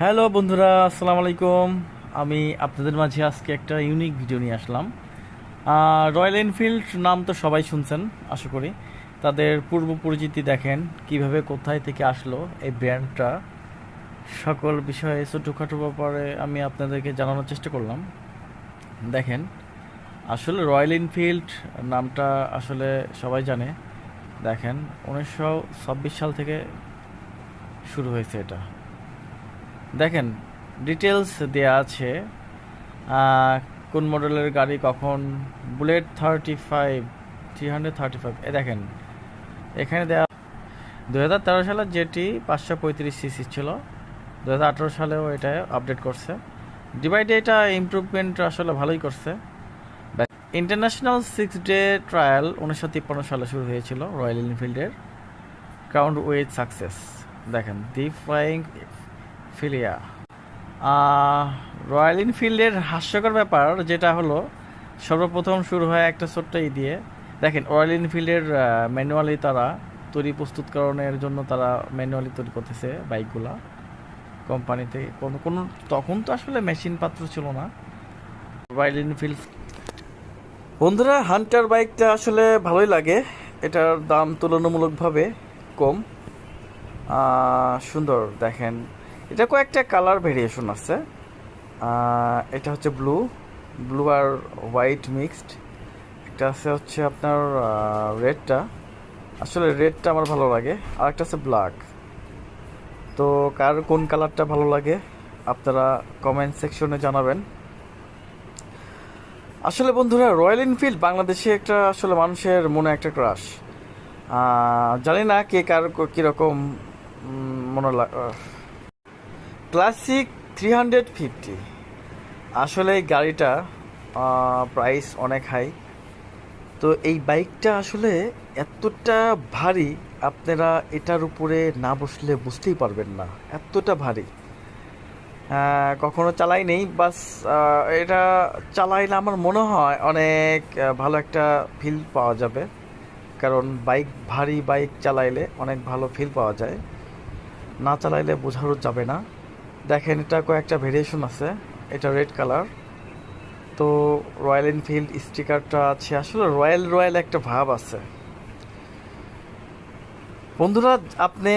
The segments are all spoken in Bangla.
হ্যালো বন্ধুরা, আসসালামু আলাইকুম। আমি আপনাদের মাঝে আজকে একটা ইউনিক ভিডিও নিয়ে আসলাম। রয়্যাল এনফিল্ড নাম তো সবাই শুনছেন আশা করি। তাদের পূর্ব পরিচিতি দেখেন, কিভাবে কোথায় থেকে আসলো এই ব্র্যান্ডটা, সকল বিষয়ে ছোটোখাটো ব্যাপারে আমি আপনাদেরকে জানানোর চেষ্টা করলাম। দেখেন, আসলে রয়্যাল এনফিল্ড নামটা আসলে সবাই জানে। দেখেন, 1926 সাল থেকে শুরু হয়েছে এটা। দেখেন, ডিটেলস দেয়া আছে, কোন মডেলের গাড়ি কখন। বুলেট 335 দেখেন এখানে দেয়া। 2013 সালে যেটি 535 সিসি ছিল, 2018 সালেও এটা আপডেট করছে। ডিভাইডে এটা ইমপ্রুভমেন্ট আসলে ভালোই করছে। ইন্টারন্যাশনাল 6 ডে ট্রায়াল 1953 সালে শুরু হয়েছিল রয়্যাল এনফিল্ডের, ক্রাউন্ড উইথ সাকসেস। দেখেন, দি ফ্লাইং ফিলিয়া। রয়্যাল এনফিল্ডের হাস্যকর ব্যাপার যেটা হলো, সর্বপ্রথম শুরু হয় একটা ছোট্ট দিয়ে। দেখেন, রয়্যাল এনফিল্ডের ম্যানুয়ালি তারা প্রস্তুতকরণের জন্য তারা ম্যানুয়ালি তৈরি করতেছে বাইকগুলা কোম্পানিতে। কোনো কোনো তখন তো আসলে মেশিন পাত্র ছিল না রয়্যাল এনফিল্ড। বন্ধুরা, হান্টার বাইকটা আসলে ভালোই লাগে। এটার দাম তুলনামূলকভাবে কম, সুন্দর। দেখেন, এটা কয়েকটা কালার ভেরিয়েশন আছে। এটা হচ্ছে ব্লু ব্লু আর হোয়াইট মিক্সড। একটা আছে হচ্ছে আপনার রেডটা, আসলে রেডটা আমার ভালো লাগে। আর একটা আছে ব্ল্যাক। তো কার কোন কালারটা ভালো লাগে আপনারা কমেন্ট সেকশনে জানাবেন। আসলে বন্ধুরা, রয়্যাল এনফিল্ড বাংলাদেশে একটা আসলে মানুষের মনে একটা ক্রাশ। জানি না কে কার কীরকম মনে ক্লাসিক 350। আসলে এই গাড়িটা প্রাইস অনেক হাই। তো এই বাইকটা আসলে এতটা ভারী, আপনারা এটার উপরে না বসলে বুঝতেই পারবেন না, এতটা ভারী। কখনো চালাই নেই, বাস এটা চালাইলে আমার মনে হয় অনেক ভালো একটা ফিল পাওয়া যাবে। কারণ ভারী বাইক চালাইলে অনেক ভালো ফিল পাওয়া যায়, না চালাইলে বোঝানো যাবে না। দেখেন, এটা কয়েকটা ভেরিয়েশন আছে। এটা রেড কালার। তো রয়্যাল এনফিল্ড স্টিকারটা আছে, আসলে রয়্যাল রয়্যাল একটা ভাব আছে। বন্ধুরা, আপনি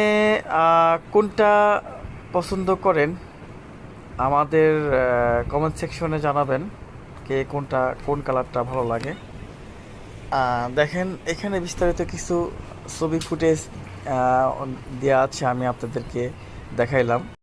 কোনটা পছন্দ করেন আমাদের কমেন্ট সেকশনে জানাবেন, কে কোনটা কোন কালারটা ভালো লাগে। দেখেন, এখানে বিস্তারিত কিছু ছবি ফুটেজ দেওয়া আছে, আমি আপনাদেরকে দেখাইলাম।